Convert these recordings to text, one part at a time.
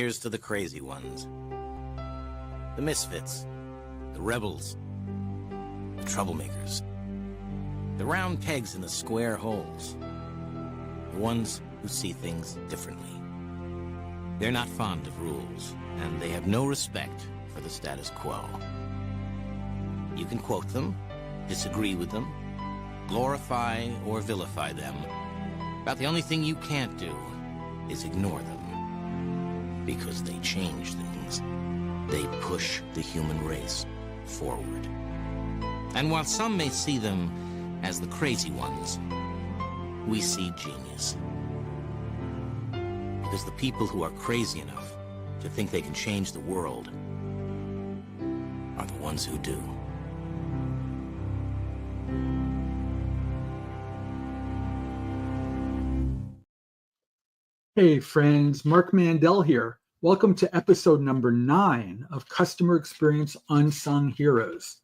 here's to the crazy ones. The misfits, the rebels, the troublemakers, the round pegs in the square holes, the ones who see things differently. They're not fond of rules, and they have no respect for the status quo. You can quote them, disagree with them, glorify or vilify them. About the only thing you can't do is ignore them, because they change things. They push the human race forward. And while some may see them as the crazy ones, we see genius. Because the people who are crazy enough to think they can change the world are the ones who do. Hey friends, Marc Mandel here. Welcome to episode number 9 of Customer Experience Unsung Heroes.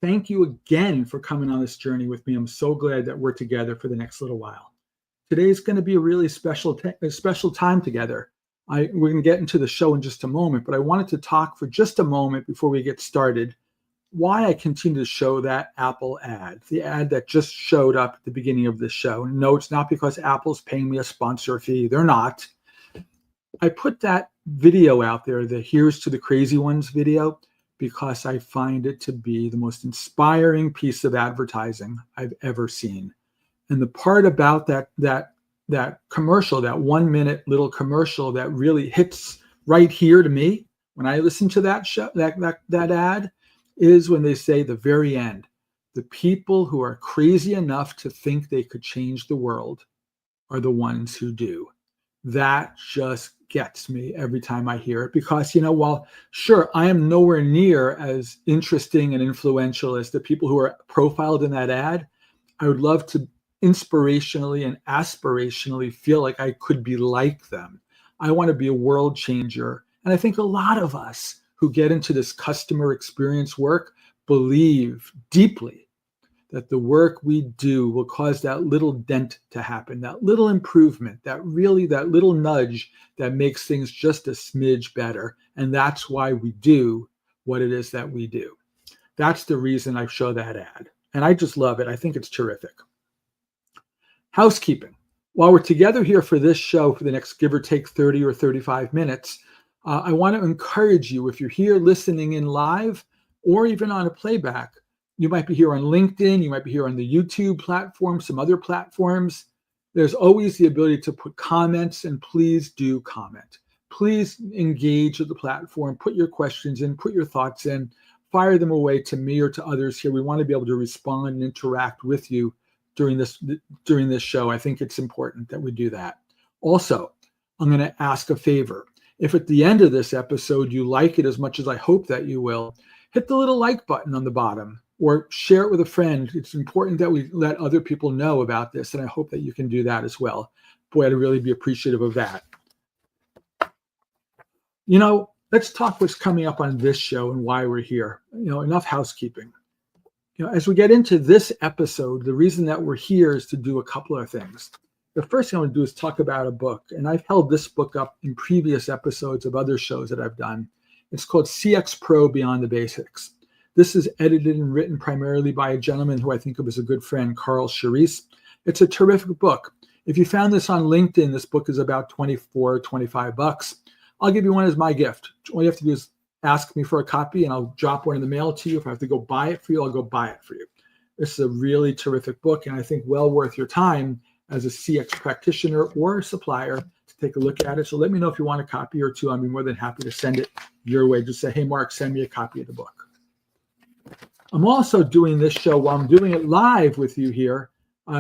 Thank you again for coming on this journey with me. I'm so glad that we're together for the next little while. Today's going to be a really special time together. We're going to get into the show in just a moment, but I wanted to talk for just a moment before we get started why I continue to show that Apple ad, the ad that just showed up at the beginning of this show. No, it's not because Apple's paying me a sponsor fee. They're not. I put that video out there, the Here's to the Crazy Ones video, because I find it to be the most inspiring piece of advertising I've ever seen. And the part about that commercial, that 1 minute little commercial that really hits right here to me when I listen to that show, that ad, is when they say the very end, the people who are crazy enough to think they could change the world are the ones who do. That just gets me every time I hear it, because, while sure, I am nowhere near as interesting and influential as the people who are profiled in that ad, I would love to inspirationally and aspirationally feel like I could be like them. I want to be a world changer. And I think a lot of us who get into this customer experience work believe deeply that the work we do will cause that little dent to happen, that little improvement, that little nudge that makes things just a smidge better. And that's why we do what it is that we do. That's the reason I show that ad. And I just love it. I think it's terrific. Housekeeping. While we're together here for this show for the next give or take 30 or 35 minutes, I want to encourage you, if you're here listening in live or even on a playback, you might be here on LinkedIn, you might be here on the YouTube platform, some other platforms. There's always the ability to put comments, and please do comment. Please engage with the platform, put your questions in, put your thoughts in, fire them away to me or to others here. We want to be able to respond and interact with you during this show. I think it's important that we do that. Also, I'm going to ask a favor. If at the end of this episode you like it as much as I hope that you will, hit the little like button on the bottom or share it with a friend. It's important that we let other people know about this, and I hope that you can do that as well. Boy, I'd really be appreciative of that. Let's talk what's coming up on this show and why we're here. Enough housekeeping. As we get into this episode, the reason that we're here is to do a couple of things. The first thing I want to do is talk about a book, and I've held this book up in previous episodes of other shows that I've done. It's called CX Pro Beyond the Basics. This is edited and written primarily by a gentleman who I think of as a good friend, Carl Charisse. It's a terrific book. If you found this on LinkedIn, this book is about $25. I'll give you one as my gift. All you have to do is ask me for a copy, and I'll drop one in the mail to you. If I have to go buy it for you, I'll go buy it for you. This is a really terrific book, and I think well worth your time as a CX practitioner or supplier to take a look at it. So let me know if you want a copy or two. I'd be more than happy to send it your way. Just say, hey, Mark, send me a copy of the book. I'm also doing this show while I'm doing it live with you here.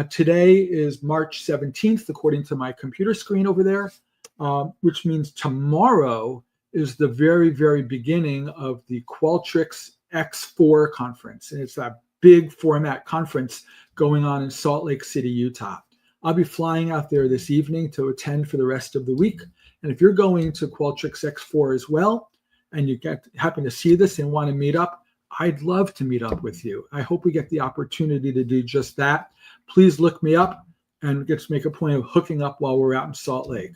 Today is March 17th, according to my computer screen over there, which means tomorrow is the very, very beginning of the Qualtrics X4 conference. And it's that big format conference going on in Salt Lake City, Utah. I'll be flying out there this evening to attend for the rest of the week. And if you're going to Qualtrics X4 as well, and you happen to see this and want to meet up, I'd love to meet up with you. I hope we get the opportunity to do just that. Please look me up and let's make a point of hooking up while we're out in Salt Lake.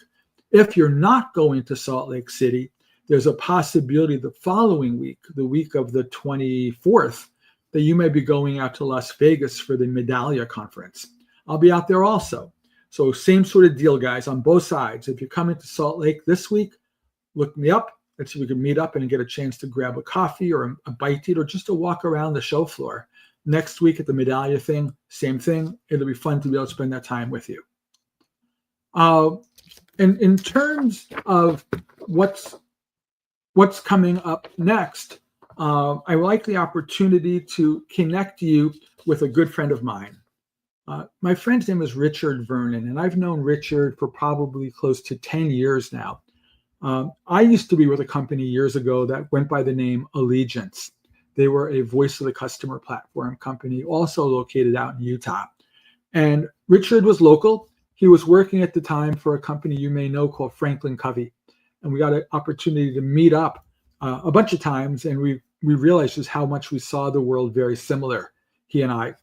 If you're not going to Salt Lake City, there's a possibility the following week, the week of the 24th, that you may be going out to Las Vegas for the Medallia conference. I'll be out there also. So same sort of deal, guys, on both sides. If you're coming to Salt Lake this week, look me up. Let's see if we can meet up and get a chance to grab a coffee or a bite to eat or just to walk around the show floor. Next week at the Medallia thing, same thing. It'll be fun to be able to spend that time with you. And in terms of what's coming up next, I would like the opportunity to connect you with a good friend of mine. My friend's name is Richard Vernon, and I've known Richard for probably close to 10 years now. I used to be with a company years ago that went by the name Allegiance. They were a voice of the customer platform company, also located out in Utah. And Richard was local. He was working at the time for a company you may know called Franklin Covey. And we got an opportunity to meet up a bunch of times, and we realized just how much we saw the world very similar, he and I.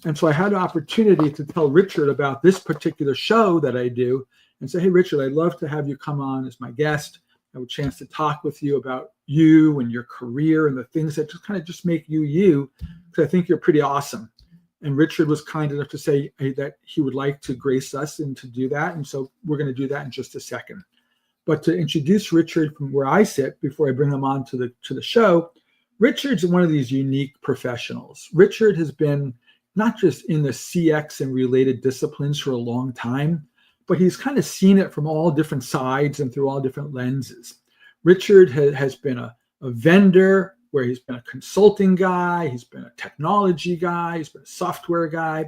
And so I had an opportunity to tell Richard about this particular show that I do and say, hey, Richard, I'd love to have you come on as my guest. I have a chance to talk with you about you and your career and the things that just kind of just make you you, because I think you're pretty awesome. And Richard was kind enough to say that he would like to grace us and to do that. And so we're going to do that in just a second. But to introduce Richard from where I sit before I bring him on to the show, Richard's one of these unique professionals. Richard has been not just in the CX and related disciplines for a long time, but he's kind of seen it from all different sides and through all different lenses. Richard has been a vendor, where he's been a consulting guy, he's been a technology guy, he's been a software guy.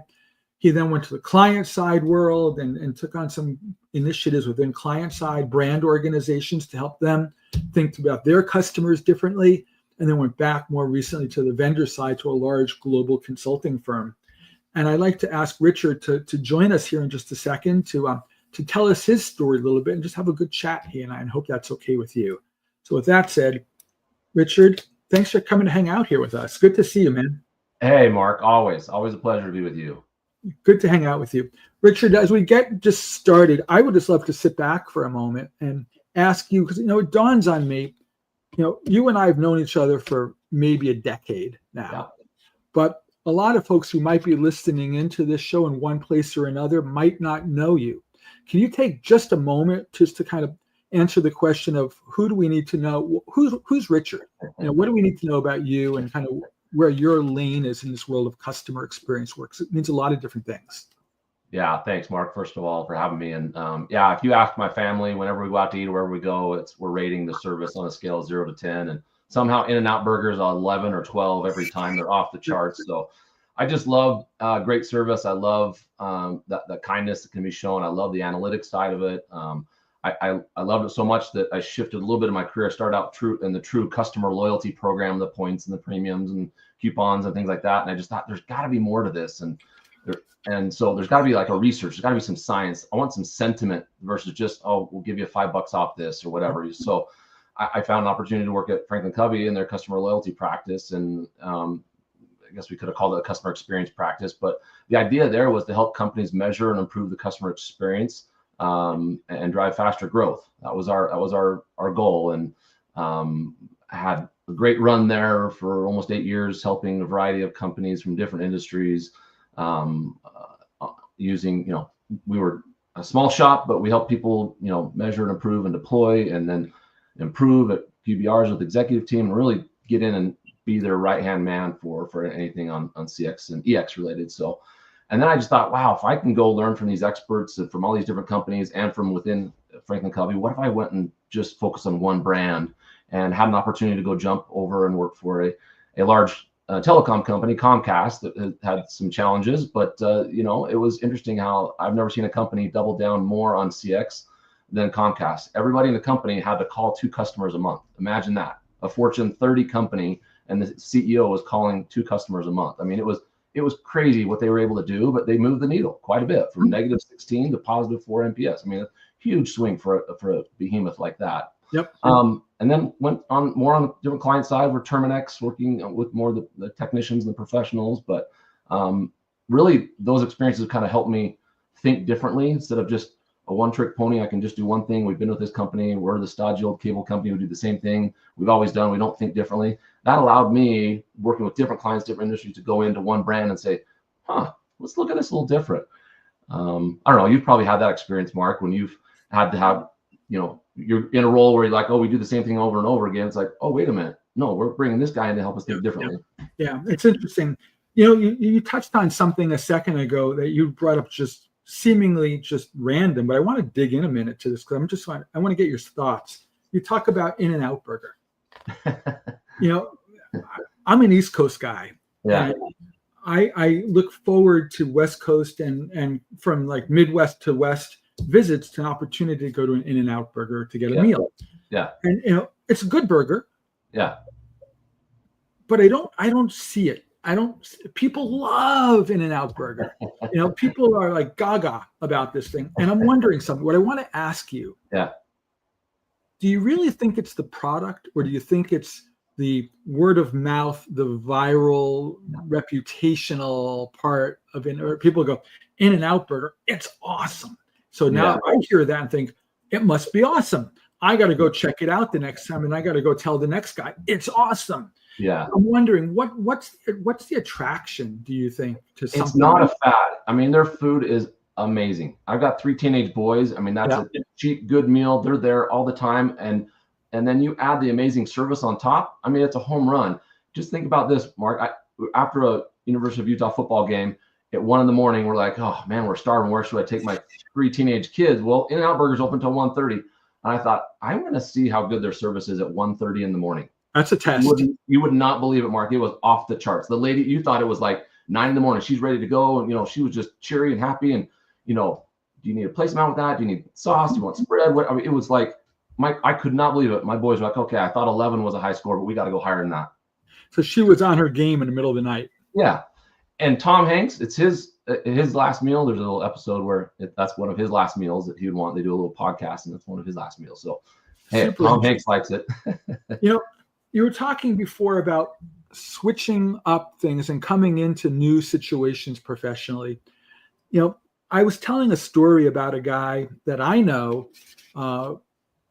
He then went to the client side world and took on some initiatives within client side brand organizations to help them think about their customers differently, and then went back more recently to the vendor side to a large global consulting firm. And I'd like to ask Richard to join us here in just a second to tell us his story a little bit and just have a good chat, he and I, and hope that's okay with you. So with that said, Richard, thanks for coming to hang out here with us. Good to see you, man. Hey, Mark, always a pleasure to be with you. Good to hang out with you. Richard, as we get just started, I would just love to sit back for a moment and ask you, because, it dawns on me, you and I have known each other for maybe a decade now, Yeah. But a lot of folks who might be listening into this show in one place or another might not know you. Can you take just a moment just to kind of answer the question of who do we need to know? Who's Richard? What do we need to know about you and kind of where your lane is in this world of customer experience works? It means a lot of different things. Yeah, thanks, Mark, first of all, for having me. And if you ask my family, whenever we go out to eat, wherever we go, we're rating the service on a scale of 0 to 10. And somehow In-N-Out Burgers are 11 or 12 every time. They're off the charts. So I just love great service. I love the kindness that can be shown. I love the analytics side of it. I loved it so much that I shifted a little bit of my career. I started out in the true customer loyalty program, the points and the premiums and coupons and things like that. And I just thought there's got to be more to this. And so there's got to be like a research. There's got to be some science. I want some sentiment versus just, oh, we'll give you $5 off this or whatever. So I found an opportunity to work at Franklin Covey in their customer loyalty practice. And I guess we could have called it a customer experience practice. But the idea there was to help companies measure and improve the customer experience and drive faster growth. That was our goal. And I had a great run there for almost 8 years, helping a variety of companies from different industries. Using, we were a small shop, but we helped people, measure and improve and deploy, and then improve at QBRs with the executive team and really get in and be their right-hand man for anything on CX and EX related. So, and then I just thought, wow, if I can go learn from these experts and from all these different companies and from within Franklin Covey, what if I went and just focused on one brand and had an opportunity to go jump over and work for a large telecom company, Comcast, that had some challenges, but it was interesting how I've never seen a company double down more on CX than Comcast. Everybody in the company had to call 2 customers a month. Imagine that, a Fortune 30 company, and the CEO was calling 2 customers a month. I mean, it was crazy what they were able to do, but they moved the needle quite a bit from -16 to +4 NPS. I mean, a huge swing for a behemoth like that. Yep. And then went on more on the different client side. We're Terminex, working with more of the technicians and the professionals. But really, those experiences kind of helped me think differently instead of just, a one-trick pony. I can just do one thing. We've been with this company. We're the stodgy old cable company. We do the same thing we've always done. We don't think differently. That allowed me, working with different clients, different industries, to go into one brand and say, let's look at this a little different. I don't know. You've probably had that experience, Mark, when you've had to have, you're in a role where you're like, oh, we do the same thing over and over again. It's like, oh, wait a minute. No, we're bringing this guy in to help us think differently. Yeah, it's interesting. You touched on something a second ago that you brought up just seemingly just random, but I want to dig in a minute to this because I want to get your thoughts. You talk about In-N-Out Burger. I'm an East Coast guy. Yeah. I look forward to West Coast and from like Midwest to West visits to an opportunity to go to an In-N-Out Burger to get a meal. Yeah. And it's a good burger. Yeah. But I don't see it. People love In-N-Out Burger. People are like gaga about this thing. And I'm wondering something. What I want to ask you. Yeah. Do you really think it's the product, or do you think it's the word of mouth, the viral, reputational part of it? Or people go, In-N-Out Burger, it's awesome. So now I hear that and think, it must be awesome. I got to go check it out the next time, and I got to go tell the next guy, it's awesome. Yeah. I'm wondering what's the attraction, do you think, to something? It's not a fad. I mean, their food is amazing. I've got 3 teenage boys. I mean, that's a cheap, good meal. They're there all the time. And then you add the amazing service on top. I mean, it's a home run. Just think about this, Mark. After a University of Utah football game at 1 a.m, we're like, oh man, we're starving. Where should I take my 3 teenage kids? Well, In-N-Out Burger's open till 1:30. And I thought, I'm going to see how good their service is at 1:30 in the morning. That's a test. You would not believe it, Mark. It was off the charts. The lady, you thought it was like 9 a.m. She's ready to go. And, she was just cheery and happy. And, do you need a placemat with that? Do you need sauce? Do you want spread? It was like, I could not believe it. My boys were like, okay, I thought 11 was a high score, but we got to go higher than that. So she was on her game in the middle of the night. Yeah. And Tom Hanks, it's his last meal. There's a little episode where that's one of his last meals that he would want. They do a little podcast, and that's one of his last meals. So, hey, Tom Hanks likes it. You were talking before about switching up things and coming into new situations professionally. I was telling a story about a guy that I know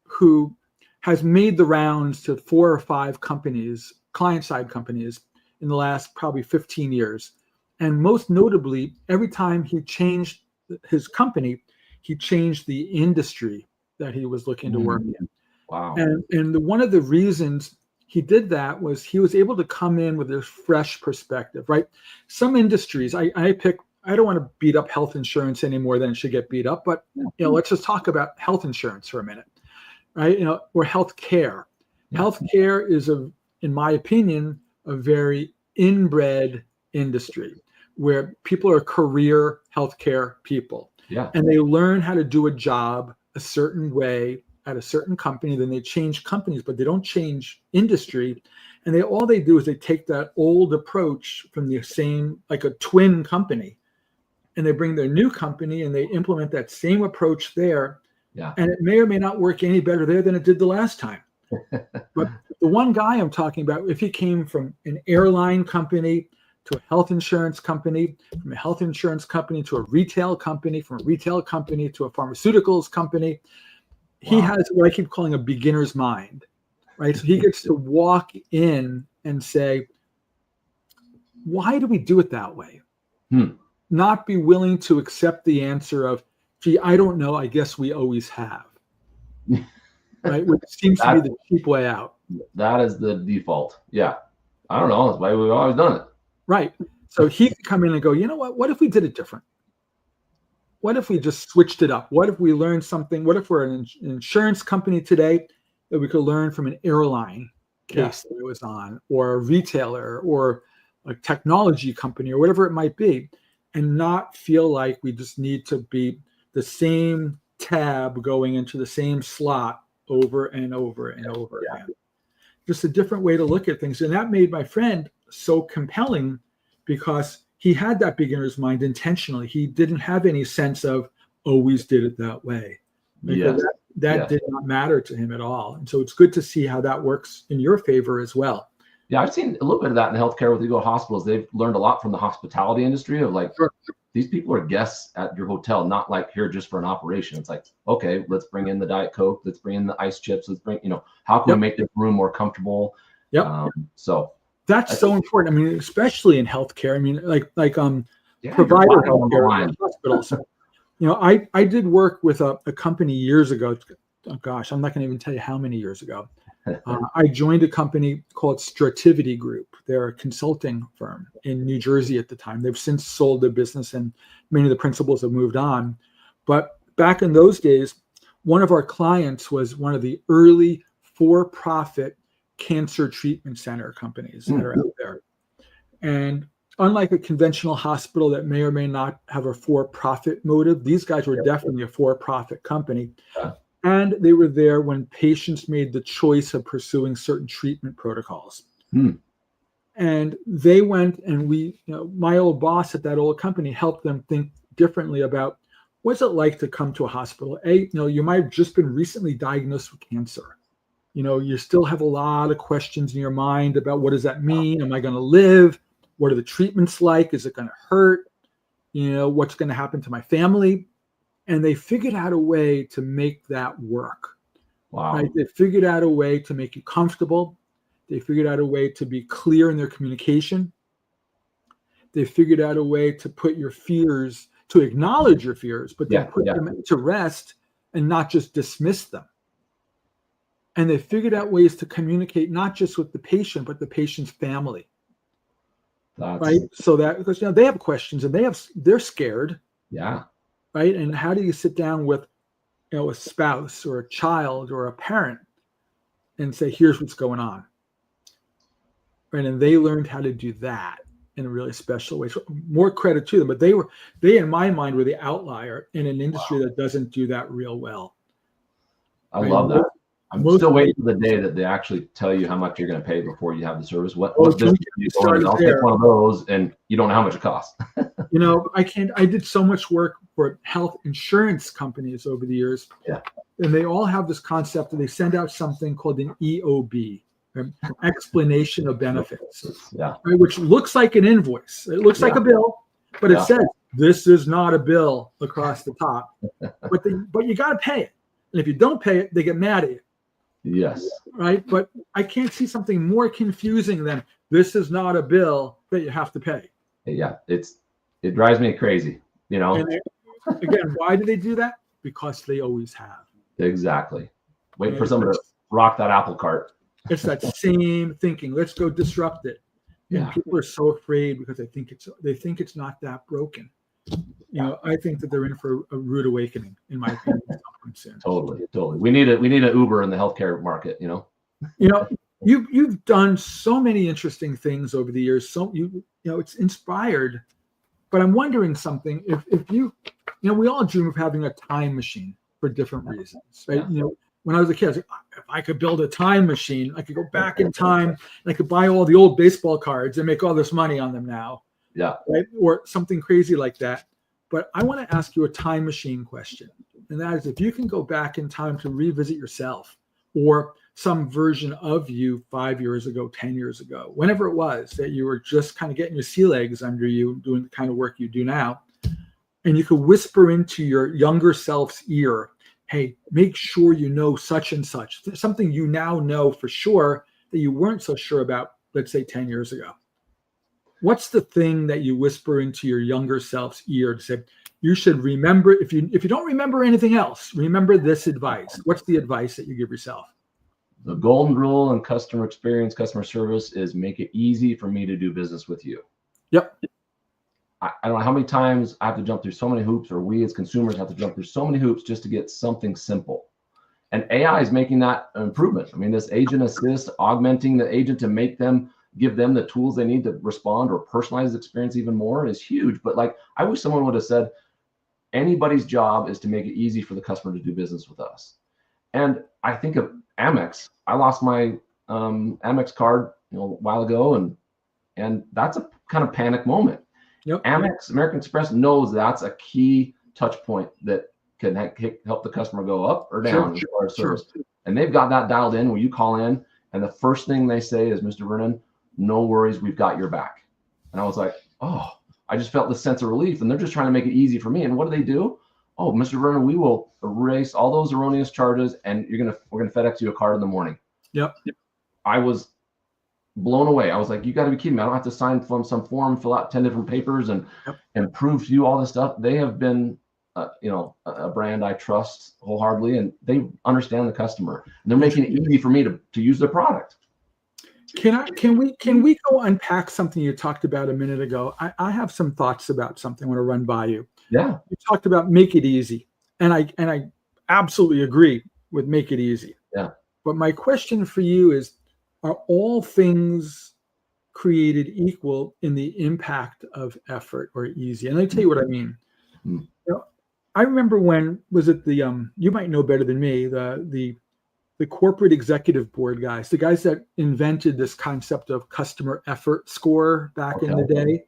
who has made the rounds to 4 or 5 companies, client-side companies, in the last probably 15 years. And most notably, every time he changed his company, he changed the industry that he was looking to work in. Wow. And one of the reasons he did that was he was able to come in with a fresh perspective, right? Some industries, I don't want to beat up health insurance any more than it should get beat up, but let's just talk about health insurance for a minute, right? Or health care. Health care is, in my opinion, a very inbred industry where people are career healthcare people. Yeah. And they learn how to do a job a certain way at a certain company, then they change companies, but they don't change industry. And all they do is they take that old approach from the same, like a twin company, and they bring their new company and they implement that same approach there. Yeah. And it may or may not work any better there than it did the last time. But the one guy I'm talking about, if he came from an airline company to a health insurance company, from a health insurance company to a retail company, from a retail company to a pharmaceuticals company, he has what I keep calling a beginner's mind, right? So he gets to walk in and say, why do we do it that way? Not be willing to accept the answer of, gee, I don't know, I guess we always have. Right? Which seems to be the cheap way out. That is the default. Yeah. I don't know. That's why we've always done it. Right. So he could come in and go, you know what? What if we did it different? What if we just switched it up? What if we learned something? What if we're an insurance company today that we could learn from an airline case that it was on, or a retailer, or a technology company, or whatever it might be, and not feel like we just need to be the same tab going into the same slot over and over and over again. Just a different way to look at things. And that made my friend so compelling because he had that beginner's mind intentionally. He didn't have any sense of always did it that way. That did not matter to him at all. And so it's good to see how that works in your favor as well. Yeah, I've seen a little bit of that in healthcare. When you go to hospitals, they've learned a lot from the hospitality industry of like these people are guests at your hotel, not like here just for an operation. It's like, okay, let's bring in the Diet Coke, let's bring in the ice chips, let's bring, how can we make this room more comfortable? Yep. So that's so important. I mean, especially in healthcare. I mean, like yeah, provider healthcare hospitals. I did work with a company years ago. Oh gosh, I'm not going to even tell you how many years ago. I joined a company called Strativity Group. They're a consulting firm in New Jersey at the time. They've since sold their business and many of the principals have moved on. But back in those days, one of our clients was one of the early for-profit cancer treatment center companies that are out there. And unlike a conventional hospital that may or may not have a for-profit motive, these guys were definitely a for-profit company. And they were there when patients made the choice of pursuing certain treatment protocols. And they went and my old boss at that old company helped them think differently about what's it like to come to a hospital. You might have just been recently diagnosed with cancer. You still have a lot of questions in your mind about what does that mean? Am I going to live? What are the treatments like? Is it going to hurt? What's going to happen to my family? And they figured out a way to make that work. Wow. Right? They figured out a way to make you comfortable. They figured out a way to be clear in their communication. They figured out a way to put your fears, to acknowledge your fears, but then put them to rest and not just dismiss them. And they figured out ways to communicate not just with the patient, but the patient's family. Right? So that, because they have questions and they're scared. Yeah. Right. And how do you sit down with, a spouse or a child or a parent and say, here's what's going on. Right. And they learned how to do that in a really special way. So more credit to them. But they, in my mind, were the outlier in an industry that doesn't do that real well. I love that. I'm still waiting for the day that they actually tell you how much you're going to pay before you have the service. What business you go in? I'll take one of those, and you don't know how much it costs. I did so much work for health insurance companies over the years. Yeah. And they all have this concept that they send out something called an EOB, an explanation of benefits. Yeah. Right, which looks like an invoice. It looks like a bill, but it says this is not a bill across the top. But you got to pay it. And if you don't pay it, they get mad at you. Yes. Right. But I can't see something more confusing than this is not a bill that you have to pay. Yeah. It drives me crazy, And again, why do they do that? Because they always have. Exactly. Waiting for someone to rock that apple cart. It's that same thinking. Let's go disrupt it. And people are so afraid because they think it's not that broken. I think that they're in for a rude awakening, in my opinion. Totally. We need an Uber in the healthcare market. You've done so many interesting things over the years. So it's inspired. But I'm wondering something. If we all dream of having a time machine for different reasons, right? When I was a kid, I was like, if I could build a time machine, I could go back in time and I could buy all the old baseball cards and make all this money on them now. Yeah. Right? Or something crazy like that. But I want to ask you a time machine question. And that is, if you can go back in time to revisit yourself or some version of you 5 years ago, 10 years ago, whenever it was that you were just kind of getting your sea legs under you, doing the kind of work you do now, and you could whisper into your younger self's ear, hey, make sure you know such and such, something you now know for sure that you weren't so sure about, let's say 10 years ago. What's the thing that you whisper into your younger self's ear to say, you should remember, if you don't remember anything else, remember this advice. What's the advice that you give yourself? The golden rule in customer experience, customer service is make it easy for me to do business with you. Yep. I don't know how many times I have to jump through so many hoops, or we as consumers have to jump through so many hoops just to get something simple. And AI is making that an improvement. I mean, this agent assist, augmenting the agent to give them the tools they need to respond or personalize the experience even more is huge. But I wish someone would have said, anybody's job is to make it easy for the customer to do business with us. And I think of Amex. I lost my Amex card a while ago, and that's a kind of panic moment. Yep. Amex, American Express knows that's a key touch point that can help the customer go up or down as far as service. And they've got that dialed in where you call in, and the first thing they say is, Mr. Vernon, no worries, we've got your back. And I was like, oh, I just felt this sense of relief, and they're just trying to make it easy for me. And what do? Oh, Mr. Vernon, we will erase all those erroneous charges, and we're gonna FedEx you a card in the morning. Yep. I was blown away. I was like, you got to be kidding me. I don't have to sign from some form, fill out 10 different papers and prove to you all this stuff. They have been, a brand I trust wholeheartedly, and they understand the customer. And they're making it easy for me to use their product. Can we go unpack something you talked about a minute ago? I have some thoughts about something I want to run by you. Yeah. You talked about make it easy. And I absolutely agree with make it easy. Yeah. But my question for you is, are all things created equal in the impact of effort or easy? And let me tell you what I mean. I remember when, was it the, you might know better than me, the corporate executive board guys, the guys that invented this concept of customer effort score back in the day.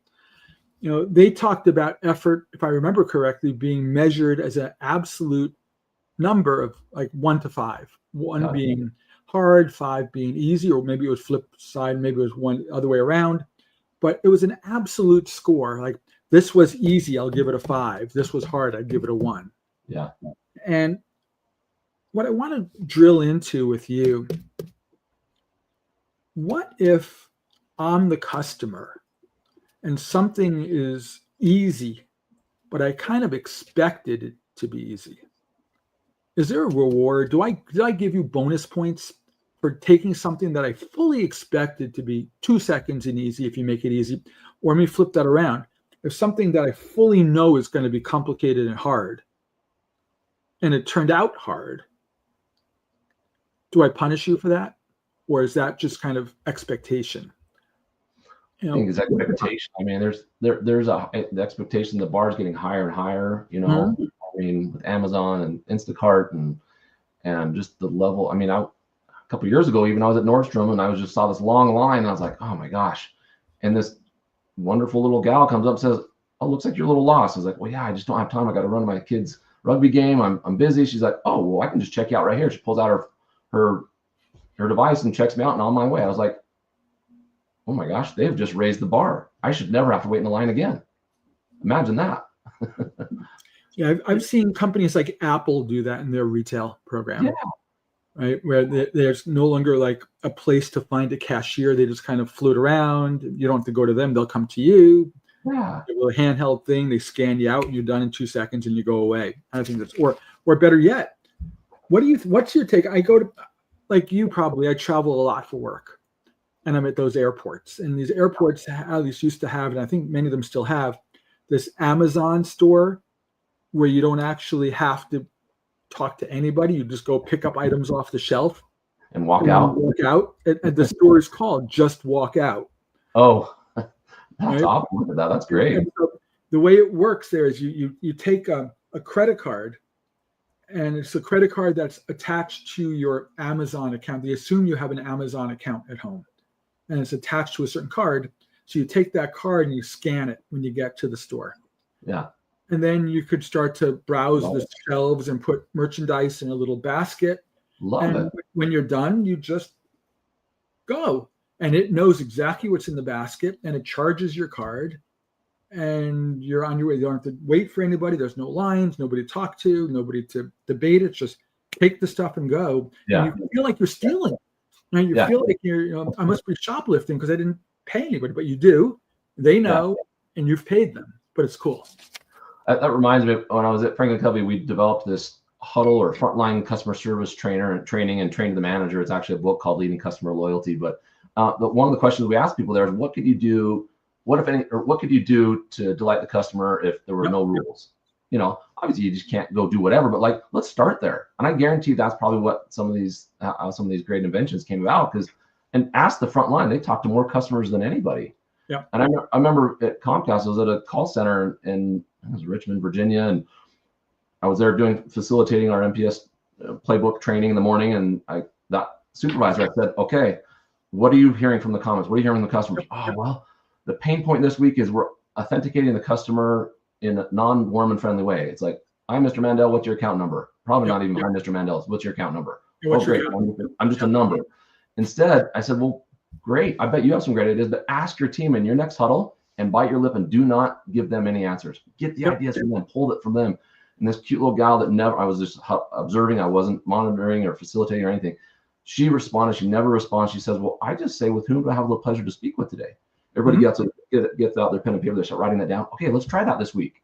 They talked about effort, if I remember correctly, being measured as an absolute number of like 1 to 5, 1 being hard, 5 being easy, or maybe it was flip side, maybe it was one other way around, but it was an absolute score. Like, this was easy, I'll give it a 5. This was hard, I'd give it a 1. Yeah. And what I want to drill into with you, what if I'm the customer and something is easy, but I kind of expected it to be easy? Is there a reward? Did I give you bonus points for taking something that I fully expected to be 2 seconds and easy if you make it easy? Or let me flip that around. If something that I fully know is going to be complicated and hard, and it turned out hard, do I punish you for that? Or is that just kind of expectation? I think it's expectation. I mean, there's the expectation, the bar is getting higher and higher, I mean, with Amazon and Instacart and just the level. I mean, a couple of years ago, even I was at Nordstrom and I just saw this long line and I was like, oh my gosh. And this wonderful little gal comes up and says, oh, looks like you're a little lost. I was like, well, yeah, I just don't have time. I got to run my kid's rugby game. I'm busy. She's like, oh, well, I can just check you out right here. She pulls out her device and checks me out and on my way. I was like, oh my gosh, they've just raised the bar. I should never have to wait in the line again. Imagine that. Yeah, I've seen companies like Apple do that in their retail program. Yeah. Right, where there's no longer like a place to find a cashier. They just kind of float around. You don't have to go to them. They'll come to you. Yeah. A little handheld thing. They scan you out. You're done in 2 seconds and you go away. I think that's, or better yet, what's your take? I go to, like you probably, I travel a lot for work and I'm at those airports, and these airports at least used to have, and I think many of them still have, this Amazon store where you don't actually have to talk to anybody. You just go pick up items off the shelf and walk out. And the store is called Just Walk Out. Oh, that's awesome. That's great. And so the way it works there is you take a credit card, and it's a credit card that's attached to your Amazon account. They assume you have an Amazon account at home, and it's attached to a certain card. So you take that card and you scan it when you get to the store. Yeah. And then you could start to browse the shelves and put merchandise in a little basket. Love it. When you're done, you just go. And it knows exactly what's in the basket, and it charges your card, and you're on your way. You don't have to wait for anybody. There's no lines, nobody to talk to, nobody to debate. It's just take the stuff and go. Yeah. And you feel like you're stealing. And you feel like you're, I must be shoplifting because I didn't pay anybody, but you do. They know, and you've paid them, but it's cool. That reminds me of when I was at Franklin Covey, we developed this huddle or frontline customer service training and trained the manager. It's actually a book called Leading Customer Loyalty. But one of the questions we asked people there is, what could you do? What could you do to delight the customer if there were no rules? Obviously you just can't go do whatever, but like, let's start there. And I guarantee that's probably what some of these great inventions came about, and ask the front line. They talk to more customers than anybody. Yeah. And I remember at Comcast, I was at a call center in Richmond, Virginia, and I was there facilitating our MPS playbook training in the morning. And that supervisor, I said, okay, what are you hearing from the comments? What are you hearing from the customers? Oh, well, the pain point this week is we're authenticating the customer in a non-warm and friendly way. It's like, hi, Mr. Mandel, what's your account number? Probably not even hi, Mr. Mandel. What's your account number? Oh, great. I'm just a number. Instead, I said, well, great. I bet you have some great ideas, but ask your team in your next huddle and bite your lip and do not give them any answers. Get the ideas from them, pull it from them. And this cute little gal that I was just observing, I wasn't monitoring or facilitating or anything. She responded. She never responds. She says, well, I just say, with whom do I have the pleasure to speak with today? Everybody gets out their pen and paper. They start writing that down. Okay, let's try that this week.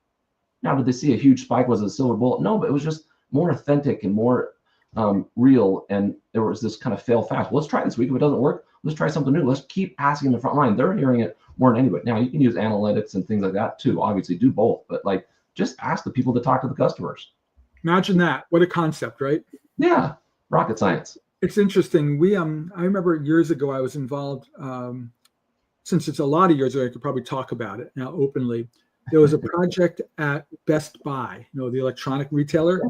Now, did they see a huge spike? Was it a silver bullet? No, but it was just more authentic and more real. And there was this kind of fail fast. Well, let's try it this week. If it doesn't work, let's try something new. Let's keep asking the front line. They're hearing it more than anybody. Now, you can use analytics and things like that too. Obviously, do both. But like, just ask the people to talk to the customers. Imagine that. What a concept, right? Yeah, rocket science. It's interesting. I remember years ago I was involved. Since it's a lot of years ago, I could probably talk about it now openly. There was a project at Best Buy, the electronic retailer,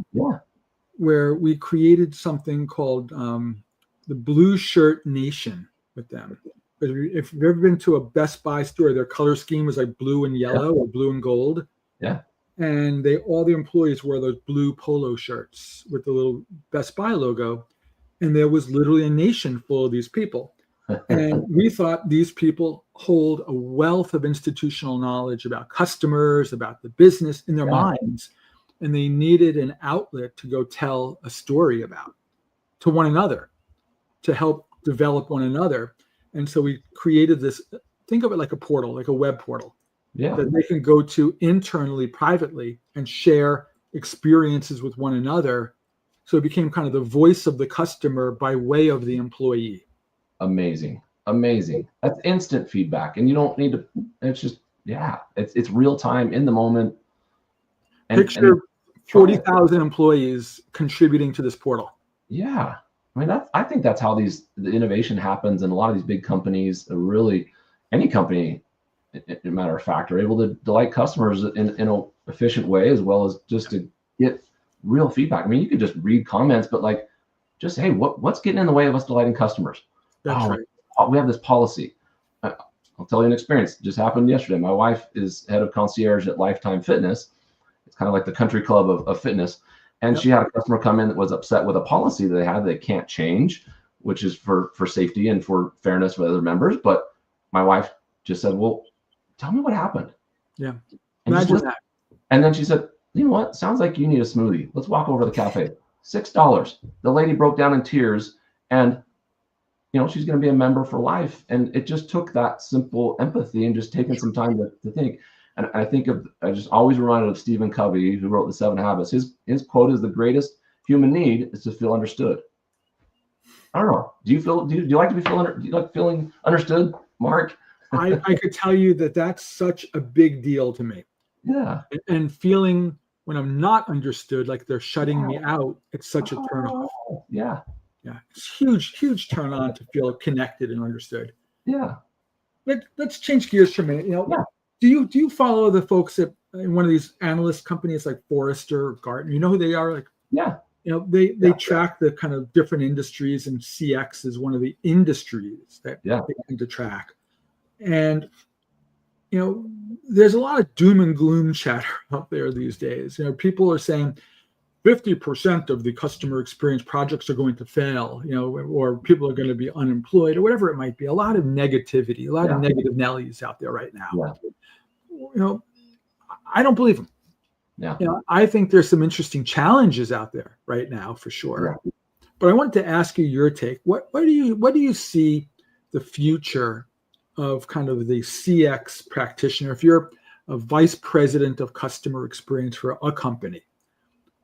where we created something called the Blue Shirt Nation with them. If you've ever been to a Best Buy store, their color scheme was like blue and yellow or blue and gold. Yeah. And all the employees wore those blue polo shirts with the little Best Buy logo. And there was literally a nation full of these people. And we thought these people hold a wealth of institutional knowledge about customers, about the business in their minds. And they needed an outlet to go tell a story about to one another, to help develop one another. And so we created this, think of it like a portal, like a web portal, that they can go to internally, privately, and share experiences with one another. So it became kind of the voice of the customer by way of the employee. Amazing. That's instant feedback, and you don't need to. It's just it's real time in the moment. Picture 40,000 employees contributing to this portal. Yeah, I mean I think that's how the innovation happens, and a lot of these big companies, really any company, as a matter of fact, are able to delight customers in an efficient way, as well as just to get real feedback. I mean, you could just read comments, but like, just hey, what's getting in the way of us delighting customers? That's right. We have this policy. I'll tell you an experience. It just happened yesterday. My wife is head of concierge at Lifetime Fitness. It's kind of like the country club of fitness. And she had a customer come in that was upset with a policy that they had they can't change, which is for safety and for fairness with other members. But my wife just said, well, tell me what happened. Yeah. Imagine that. And then she said, you know what? Sounds like you need a smoothie. Let's walk over to the cafe. $6. The lady broke down in tears, and she's going to be a member for life. And it just took that simple empathy and just taking some time to think. And I just always reminded of Stephen Covey, who wrote the 7 Habits. His quote is, the greatest human need is to feel understood. I don't know. Do you like to be feeling understood, Mark? I could tell you that's such a big deal to me. Yeah. And feeling when I'm not understood, like they're shutting me out, it's such a turn off. Yeah. Yeah, it's huge turn on to feel connected and understood. Yeah. Let's change gears for a minute. Do you follow the folks in one of these analyst companies like Forrester or Gartner? You know who they are? Like, they track the kind of different industries, and CX is one of the industries that they tend to track. And there's a lot of doom and gloom chatter out there these days. People are saying 50% of the customer experience projects are going to fail, or people are going to be unemployed, or whatever it might be. A lot of negativity, a lot of negative Nellies out there right now. I don't believe them. Yeah. I think there's some interesting challenges out there right now, for sure. Yeah. But I wanted to ask you your take. What do you see the future of kind of the CX practitioner? If you're a vice president of customer experience for a company,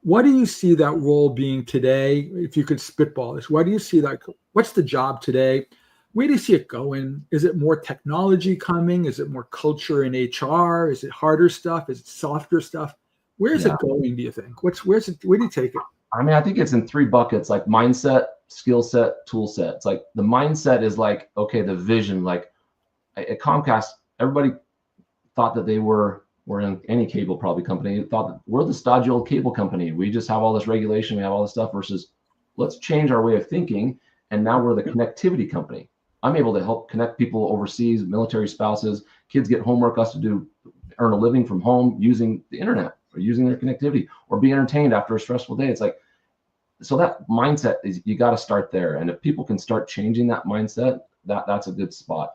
what do you see that role being today? If you could spitball this, what do you see what's the job today? Where do you see it going? Is it more technology coming? Is it more culture and HR? Is it harder stuff? Is it softer stuff? Where's it going, do you think? Where do you take it? I mean, I think it's in 3 buckets, like mindset, skill set, tool set. It's like the mindset is like, okay, the vision, like at Comcast, everybody thought that they were in any cable probably company, thought that we're the stodgy old cable company. We just have all this regulation, we have all this stuff, versus let's change our way of thinking. And now we're the connectivity company. I'm able to help connect people overseas, military spouses, kids get homework, us to earn a living from home using the internet or using their connectivity, or be entertained after a stressful day. It's like, so that mindset is, you got to start there. And if people can start changing that mindset, that's a good spot.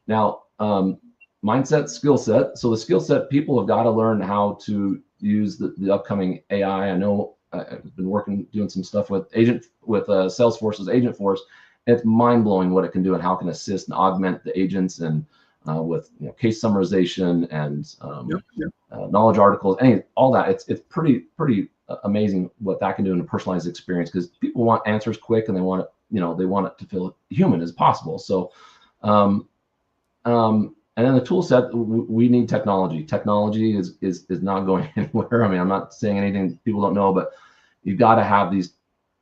Now, mindset, skill set. So the skill set, people have got to learn how to use the upcoming AI. I know I've been doing some stuff with Salesforce's Agent Force. It's mind blowing what it can do and how it can assist and augment the agents and with case summarization and knowledge articles, all that. It's pretty amazing what that can do in a personalized experience, because people want answers quick and they want it to feel human as possible. So, and then the tool set, we need technology. Technology is not going anywhere. I mean, I'm not saying anything people don't know, but you've got to have these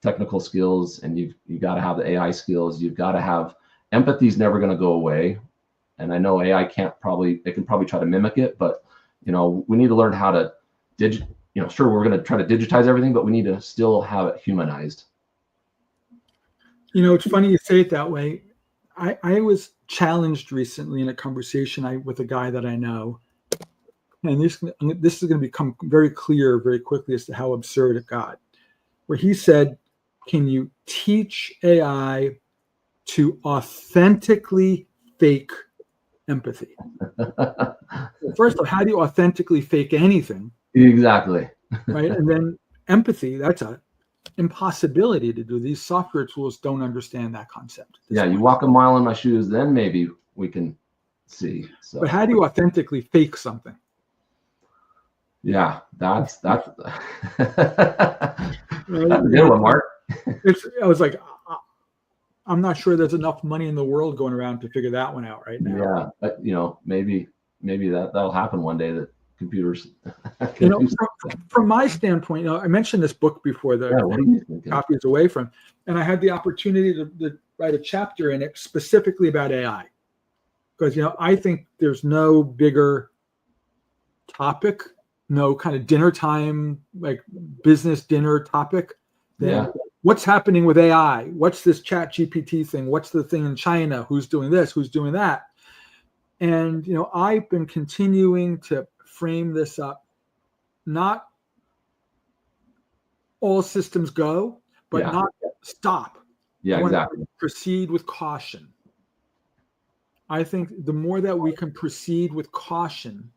technical skills, and you've got to have the AI skills. You've got to have empathy. Is never going to go away. And I know AI can probably try to mimic it, but we need to learn how to sure, we're going to try to digitize everything, but we need to still have it humanized. It's funny you say it that way. I was challenged recently in a conversation with a guy that I know, and this is going to become very clear very quickly as to how absurd it got, where he said, can you teach AI to authentically fake empathy? First of all, how do you authentically fake anything? Exactly. Right. And then empathy, that's a impossibility to do. These software tools don't understand that concept. Yeah, you walk a mile in my shoes, then maybe we can see. So. But how do you authentically fake something? Yeah, that's that's a good one, Mark. I was like, I'm not sure there's enough money in the world going around to figure that one out right now. Yeah, but maybe that'll happen one day, that computers. From my standpoint, I mentioned this book before, the copy is away from, and I had the opportunity to write a chapter in it specifically about AI, because I think there's no bigger topic, no kind of dinner time, like business dinner topic, than what's happening with AI. What's this Chat GPT thing? What's the thing in China? Who's doing this? Who's doing that? And I've been continuing to frame this up, not all systems go, but not stop. Yeah, exactly. Proceed with caution. I think the more that we can proceed with caution,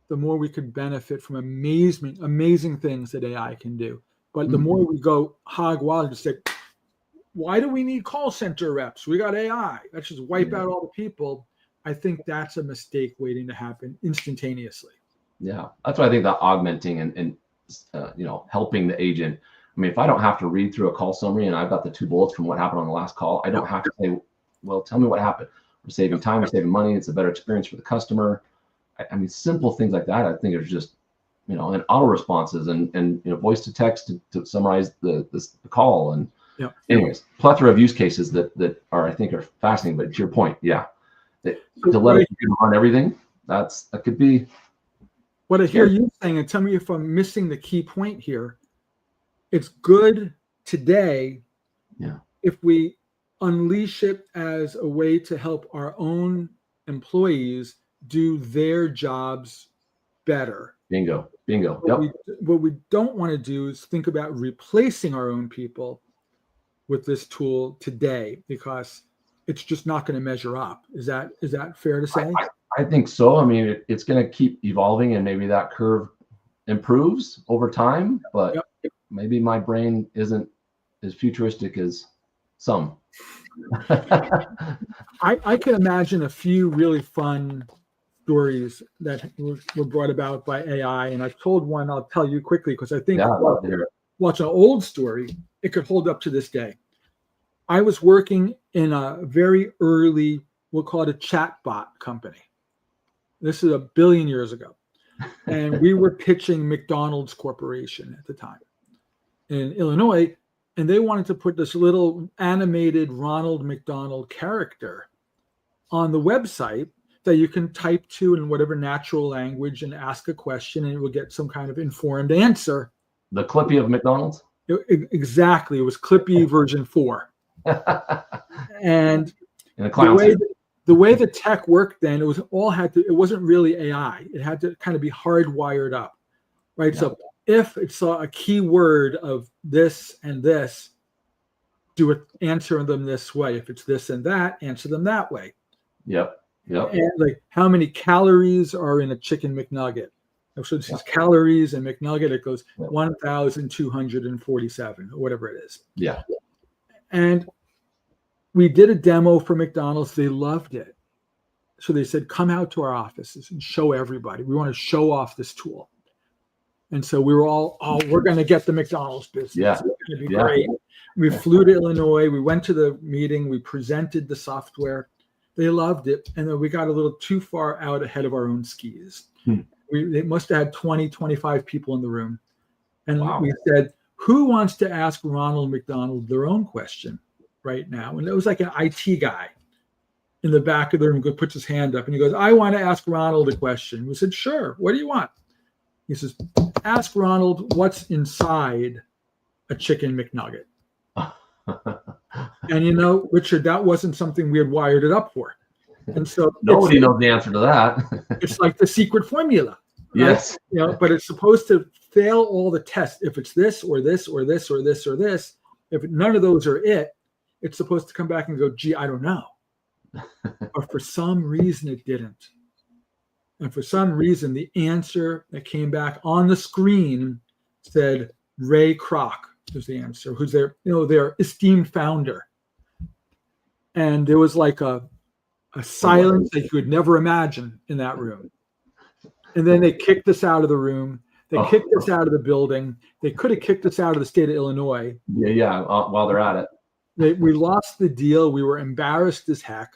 the more we can benefit from amazing things that AI can do. But the more we go hog wild to say, why do we need call center reps? We got AI. Let's just wipe out all the people. I think that's a mistake waiting to happen instantaneously. Yeah, that's why I think that augmenting and helping the agent. I mean, if I don't have to read through a call summary and I've got the 2 bullets from what happened on the last call, I don't have to say, well, tell me what happened. We're saving time, we're saving money. It's a better experience for the customer. I mean, simple things like that, I think, are just, and auto responses and voice to text to summarize the call. And anyways, plethora of use cases that are, I think, are fascinating. But to your point, to let it run everything, that could be. What I hear you saying, and tell me if I'm missing the key point here. It's good today if we unleash it as a way to help our own employees do their jobs better. Bingo. What we don't want to do is think about replacing our own people with this tool today, because it's just not going to measure up. Is that fair to say? I think so. I mean, it's going to keep evolving, and maybe that curve improves over time, but maybe my brain isn't as futuristic as some. I can imagine a few really fun stories that were brought about by AI, and I've told one. I'll tell you quickly, because I think watch an old story, it could hold up to this day. I was working in a very early, we'll call it a chatbot company. This is 1 billion years ago, and we were pitching McDonald's Corporation at the time in Illinois, and they wanted to put this little animated Ronald McDonald character on the website that you can type to in whatever natural language and ask a question, and it will get some kind of informed answer. The Clippy of McDonald's? Exactly. It was Clippy version 4. And the way the tech worked then, it wasn't really AI. It had to kind of be hardwired up, right? Yeah. So if it saw a keyword of this and this, answer them this way. If it's this and that, answer them that way. Yep. Yep. And like, how many calories are in a chicken McNugget? So this is calories and McNugget. It goes 1,247 or whatever it is. Yeah. And we did a demo for McDonald's. They loved it. So they said, come out to our offices and show everybody. We want to show off this tool. And so we were all, oh, we're going to get the McDonald's business. Yeah. It's going to be great. We flew to Illinois. We went to the meeting. We presented the software. They loved it. And then we got a little too far out ahead of our own skis. They must have had 20, 25 people in the room. And we said, who wants to ask Ronald McDonald their own question right now? And it was like an IT guy in the back of the room puts his hand up and he goes, I want to ask Ronald a question. We said, sure. What do you want? He says, ask Ronald what's inside a chicken McNugget. And you know, Richard, that wasn't something we had wired it up for. And so nobody knows the answer to that. It's like the secret formula. Right? Yes. You know, but it's supposed to fail all the tests. If it's this or this or this or this or this, if none of those are it, it's supposed to come back and go, gee, I don't know. But for some reason it didn't. And for some reason, the answer that came back on the screen said Ray Kroc was the answer, who's their esteemed founder. And there was like a silence that you could never imagine in that room. And then they kicked us out of the room. They kicked us out of the building. They could have kicked us out of the state of Illinois. Yeah. While they're at it. We lost the deal. We were embarrassed as heck,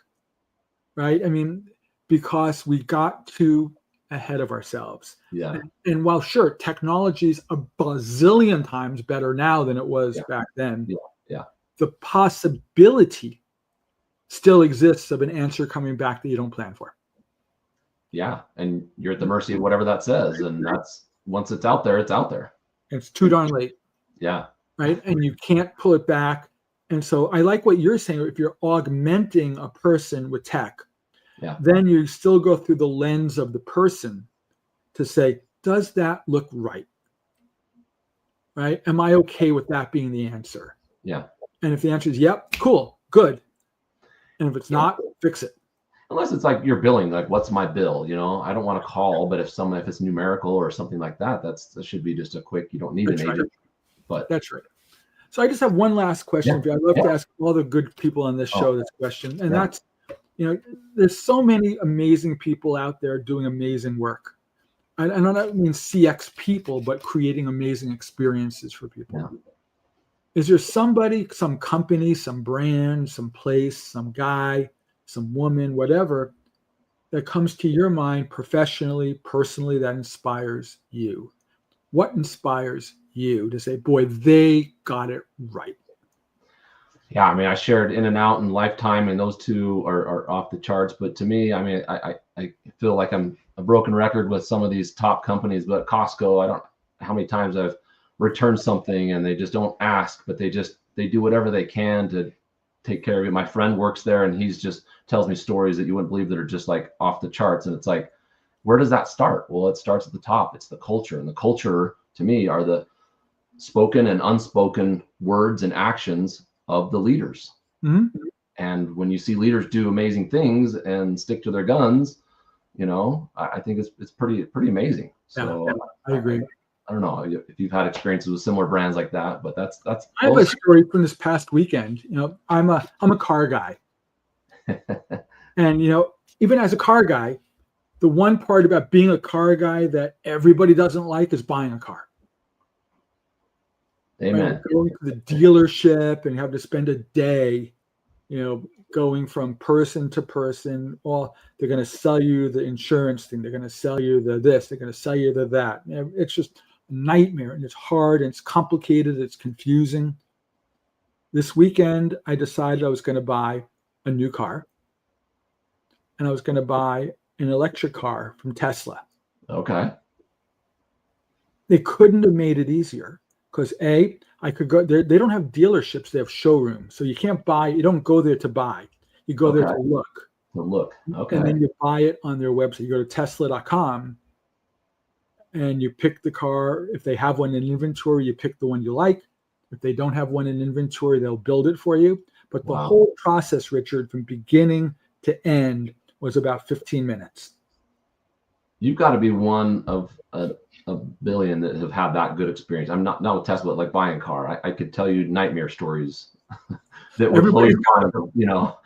right? I mean, because we got too ahead of ourselves. Yeah. And while sure, technology's a bazillion times better now than it was back then. Yeah. The possibility still exists of an answer coming back that you don't plan for. Yeah. And you're at the mercy of whatever that says. And that's, once it's out there, it's out there. It's too darn late. Yeah. Right. And you can't pull it back. And so I like what you're saying. If you're augmenting a person with tech, then you still go through the lens of the person to say, does that look right? Right? Am I okay with that being the answer? Yeah. And if the answer is, yep, cool, good. And if it's not, fix it. Unless it's like you're billing, like what's my bill? You know, I don't want to call, but if it's numerical or something like that, that should be just a quick, you don't need an agent. But that's right. So I just have one last question for you. I'd love to ask all the good people on this show this question. And that's, you know, there's so many amazing people out there doing amazing work. I don't mean CX people, but creating amazing experiences for people. Yeah. Is there somebody, some company, some brand, some place, some guy, some woman, whatever, that comes to your mind professionally, personally, that inspires you? What inspires you to say, boy, they got it right? Yeah, I mean, I shared In and Out and Lifetime, and those two are off the charts. But to me, I mean, I feel like I'm a broken record with some of these top companies. But Costco, I don't know how many times I've returned something and they just don't ask, but they do whatever they can to take care of it. My friend works there, and he's just tells me stories that you wouldn't believe that are just like off the charts. And it's like, where does that start? Well, it starts at the top. It's the culture, and the culture to me are the spoken and unspoken words and actions of the leaders. Mm-hmm. And when you see leaders do amazing things and stick to their guns, you know, I think it's pretty amazing. So I agree. I don't know if you've had experiences with similar brands like that, but that's. I have a story from this past weekend. You know, I'm a car guy, and you know, even as a car guy, the one part about being a car guy that everybody doesn't like is buying a car. Amen. Right? Going to the dealership and have to spend a day, you know, going from person to person. Well, they're going to sell you the insurance thing. They're going to sell you the this. They're going to sell you the that. You know, it's just a nightmare, and it's hard, and it's complicated. It's confusing. This weekend, I decided I was going to buy a new car, and I was going to buy an electric car from Tesla. Okay. They couldn't have made it easier. Because I could go there. They don't have dealerships; they have showrooms. So you can't buy. You don't go there to buy. You go there to look. Okay. And then you buy it on their website. You go to Tesla.com, and you pick the car. If they have one in inventory, you pick the one you like. If they don't have one in inventory, they'll build it for you. But the whole process, Richard, from beginning to end, was about 15 minutes. You've got to be one of a billion that have had that good experience. I'm not with Tesla, but like buying a car. I could tell you nightmare stories that would blow your mind. You know,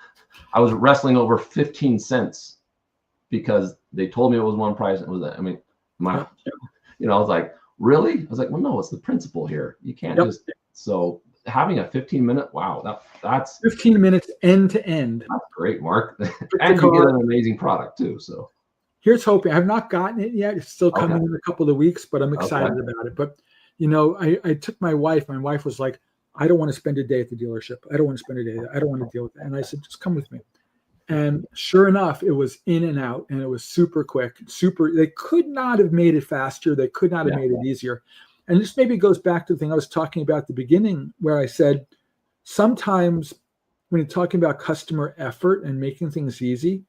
I was wrestling over 15 cents because they told me it was one price. And it was, I mean, you know, I was like, really? I was like, well, no, it's the principle here. You can't just, so having a 15-minute, wow, that's 15 minutes end to end. That's great, Mark. And you get an amazing product too. So here's hoping. I have not gotten it yet. It's still coming in a couple of weeks, but I'm excited about it. But, you know, I took my wife. My wife was like, I don't want to spend a day at the dealership. I don't want to spend a day. I don't want to deal with that. And I said, just come with me. And sure enough, it was in and out, and it was super quick, they could not have made it faster. They could not have made it easier. And this maybe goes back to the thing I was talking about at the beginning, where I said, sometimes when you're talking about customer effort and making things easy,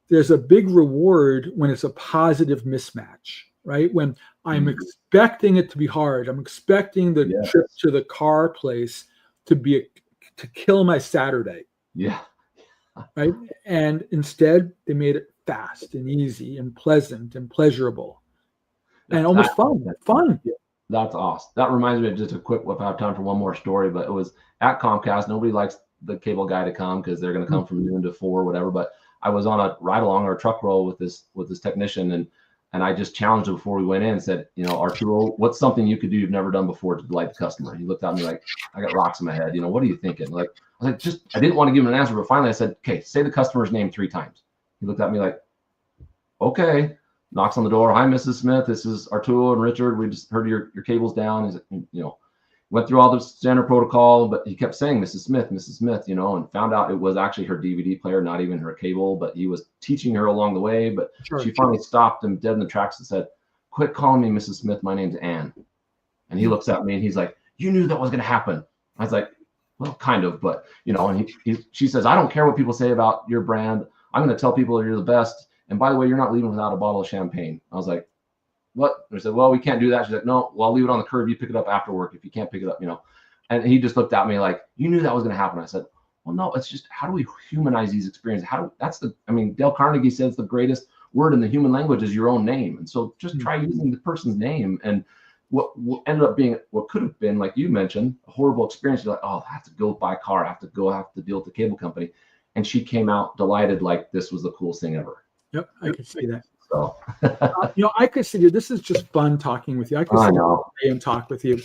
there's a big reward when it's a positive mismatch, right? When I'm expecting it to be hard, I'm expecting the trip to the car place to kill my Saturday. Yeah. Right. And instead they made it fast and easy and pleasant and pleasurable and almost fun. That's awesome. That reminds me of just a quick, if I have time for one more story, but it was at Comcast. Nobody likes the cable guy to come because they're going to come from noon to 4, whatever. But I was on a ride along or a truck roll with this technician, and I just challenged him before we went in and said, you know, Arturo, what's something you could do you've never done before to delight the customer? He looked at me like, I got rocks in my head. You know, what are you thinking? Like, I was like, I didn't want to give him an answer, but finally I said, okay, say the customer's name 3 times. He looked at me like, okay, knocks on the door. Hi, Mrs. Smith. This is Arturo and Richard. We just heard your cable's down. He's like, you know, went through all the standard protocol, but he kept saying, Mrs. Smith, you know, and found out it was actually her DVD player, not even her cable, but he was teaching her along the way. But she finally stopped him dead in the tracks and said, quit calling me Mrs. Smith. My name's Ann. And he looks at me and he's like, you knew that was going to happen. I was like, well, kind of, but you know, and she says, I don't care what people say about your brand. I'm going to tell people you're the best. And by the way, you're not leaving without a bottle of champagne. I was like, what? And I said, well, we can't do that. She's like, no, well, I'll leave it on the curb. You pick it up after work if you can't pick it up, you know. And he just looked at me like, you knew that was going to happen. I said, well, no, it's just, how do we humanize these experiences? Dale Carnegie says the greatest word in the human language is your own name. And so just try using the person's name. And what ended up being, what could have been, like you mentioned, a horrible experience. You're like, oh, I have to go buy a car. I have to deal with the cable company. And she came out delighted, like this was the coolest thing ever. Yep, I could see that. So, you know, I could sit here. This is just fun talking with you. I could sit here and talk with you.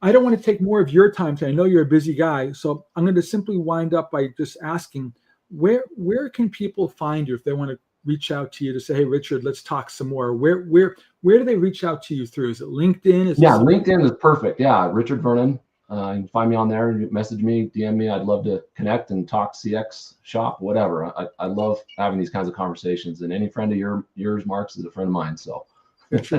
I don't want to take more of your time today. I know you're a busy guy, so I'm going to simply wind up by just asking, where can people find you if they want to reach out to you to say, hey, Richard, let's talk some more? Where do they reach out to you through? Is it LinkedIn? LinkedIn is perfect. Yeah, Richard Vernon. You can find me on there and message me, DM me. I'd love to connect and talk CX shop, whatever. I love having these kinds of conversations. And any friend of yours, Mark's, is a friend of mine. So it's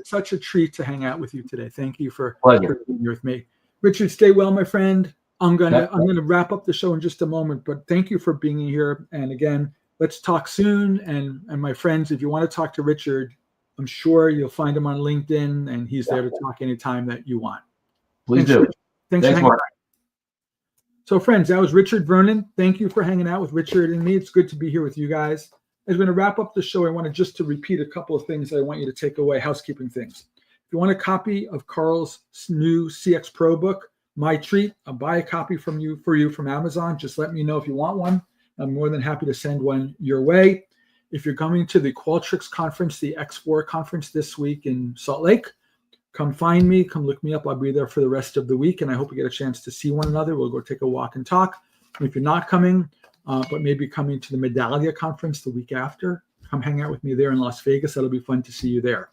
such a treat to hang out with you today. Thank you for being here with me. Richard, stay well, my friend. I'm gonna wrap up the show in just a moment, but thank you for being here. And again, let's talk soon. And my friends, if you want to talk to Richard, I'm sure you'll find him on LinkedIn, and he's there to talk anytime that you want. Please do. Thanks for hanging out. So, friends, that was Richard Vernon. Thank you for hanging out with Richard and me. It's good to be here with you guys. As we're going to wrap up the show, I want to repeat a couple of things that I want you to take away, housekeeping things. If you want a copy of Carl's new CX Pro book, My Treat, I'll buy a copy for you from Amazon. Just let me know if you want one. I'm more than happy to send one your way. If you're coming to the Qualtrics conference, the X4 conference this week in Salt Lake, come find me, come look me up. I'll be there for the rest of the week, and I hope we get a chance to see one another. We'll go take a walk and talk. And if you're not coming, but maybe coming to the Medallia conference the week after, come hang out with me there in Las Vegas. That'll be fun to see you there.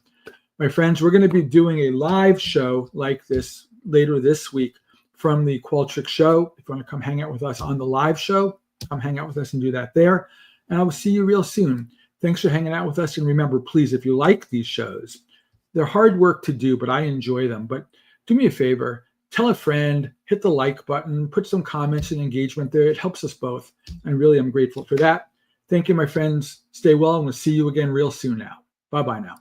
My friends, we're going to be doing a live show like this later this week from the Qualtrics show. If you want to come hang out with us on the live show, come hang out with us and do that there. And I will see you real soon. Thanks for hanging out with us. And remember, please, if you like these shows, they're hard work to do, but I enjoy them. But do me a favor, tell a friend, hit the like button, put some comments and engagement there. It helps us both. And really, I'm grateful for that. Thank you, my friends. Stay well, and we'll see you again real soon now. Bye-bye now.